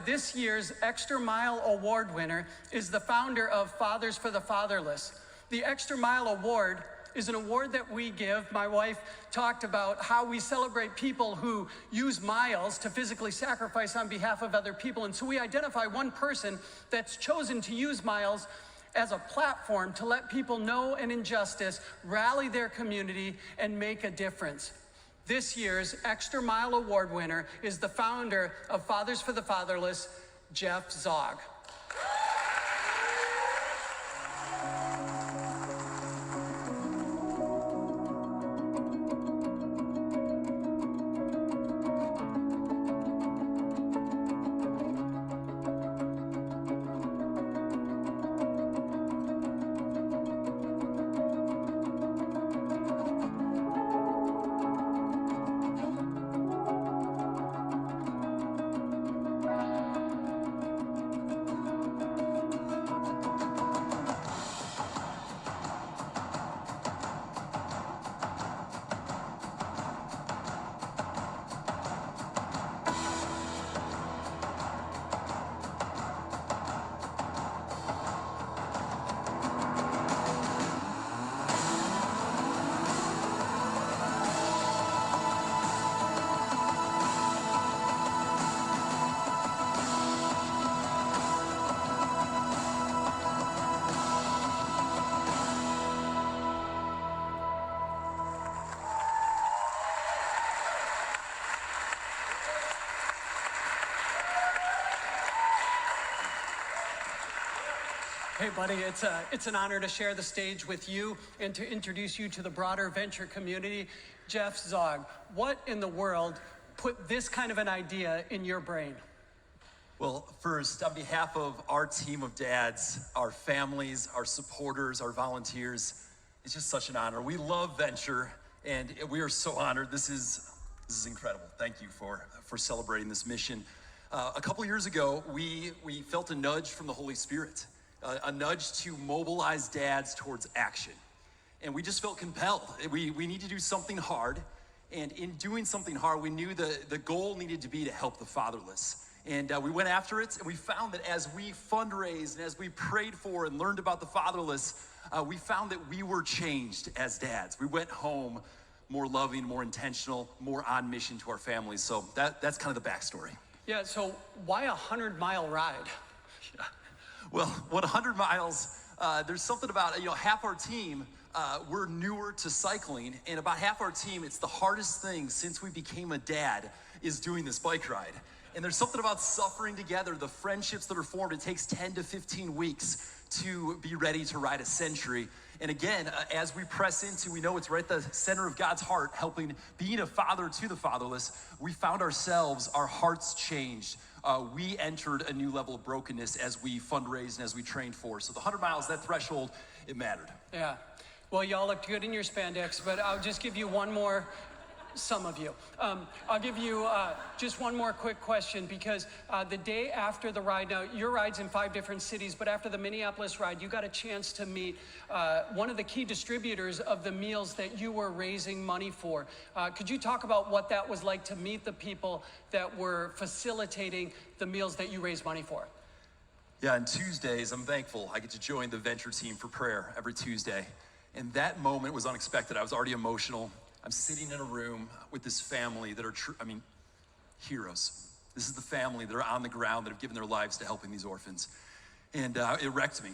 this year's Extra Mile Award winner is the founder of Fathers for the Fatherless. The Extra Mile Award is an award that we give. My wife talked about how we celebrate people who use miles to physically sacrifice on behalf of other people. And so we identify one person that's chosen to use miles as a platform to let people know an injustice, rally their community, and make a difference. This year's Extra Mile Award winner is the founder of Fathers for the Fatherless, Jeff Zaugg. Hey, buddy, it's an honor to share the stage with you and to introduce you to the broader venture community. Jeff Zaugg, what in the world put this kind of an idea in your brain? Well, first, on behalf of our team of dads, our families, our supporters, our volunteers, it's just such an honor. We love venture, and we are so honored. This is incredible. Thank you for celebrating this mission. A couple years ago, we felt a nudge from the Holy Spirit. A nudge to mobilize dads towards action. And we just felt compelled. We need to do something hard. And in doing something hard, we knew the goal needed to be to help the fatherless. And we went after it, and we found that as we fundraised and as we prayed for and learned about the fatherless, we found that we were changed as dads. We went home more loving, more intentional, more on mission to our families. So that's kind of the backstory. Yeah, so why a 100-mile ride? Yeah. Well, 100 miles, there's something about, half our team, we're newer to cycling, and about half our team, it's the hardest thing since we became a dad is doing this bike ride. And there's something about suffering together, the friendships that are formed. It takes 10 to 15 weeks to be ready to ride a century. And again, as we press into, we know it's right at the center of God's heart, being a father to the fatherless, we found ourselves, our hearts changed. We entered a new level of brokenness as we fundraised and as we trained for. So the 100 miles, that threshold, it mattered. Yeah. Well, y'all looked good in your spandex, but I'll just give you one more. Some of you. I'll give you just one more quick question, because the day after the ride, now your ride's in 5 different cities, but after the Minneapolis ride, you got a chance to meet one of the key distributors of the meals that you were raising money for. Could you talk about what that was like to meet the people that were facilitating the meals that you raised money for? Yeah, on Tuesdays, I'm thankful I get to join the venture team for prayer every Tuesday. And that moment was unexpected. I was already emotional. I'm sitting in a room with this family that are, heroes. This is the family that are on the ground that have given their lives to helping these orphans. And it wrecked me.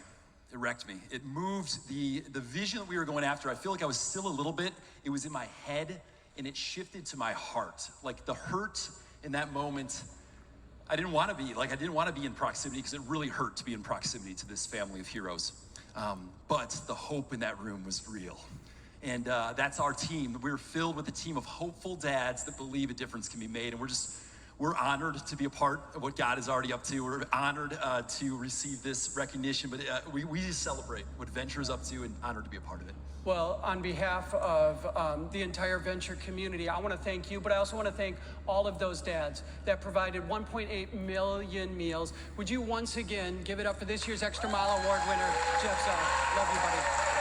It wrecked me. It moved the vision that we were going after. I feel like I was still a little bit, it was in my head, and it shifted to my heart. Like the hurt in that moment, I didn't want to be in proximity, because it really hurt to be in proximity to this family of heroes. But the hope in that room was real. And that's our team. We're filled with a team of hopeful dads that believe a difference can be made. And we're honored to be a part of what God is already up to. We're honored to receive this recognition. But we celebrate what Venture is up to, and honored to be a part of it. Well, on behalf of the entire venture community, I want to thank you, but I also want to thank all of those dads that provided 1.8 million meals. Would you once again give it up for this year's Extra Mile Award winner, Jeff Zaugg? Love you, buddy.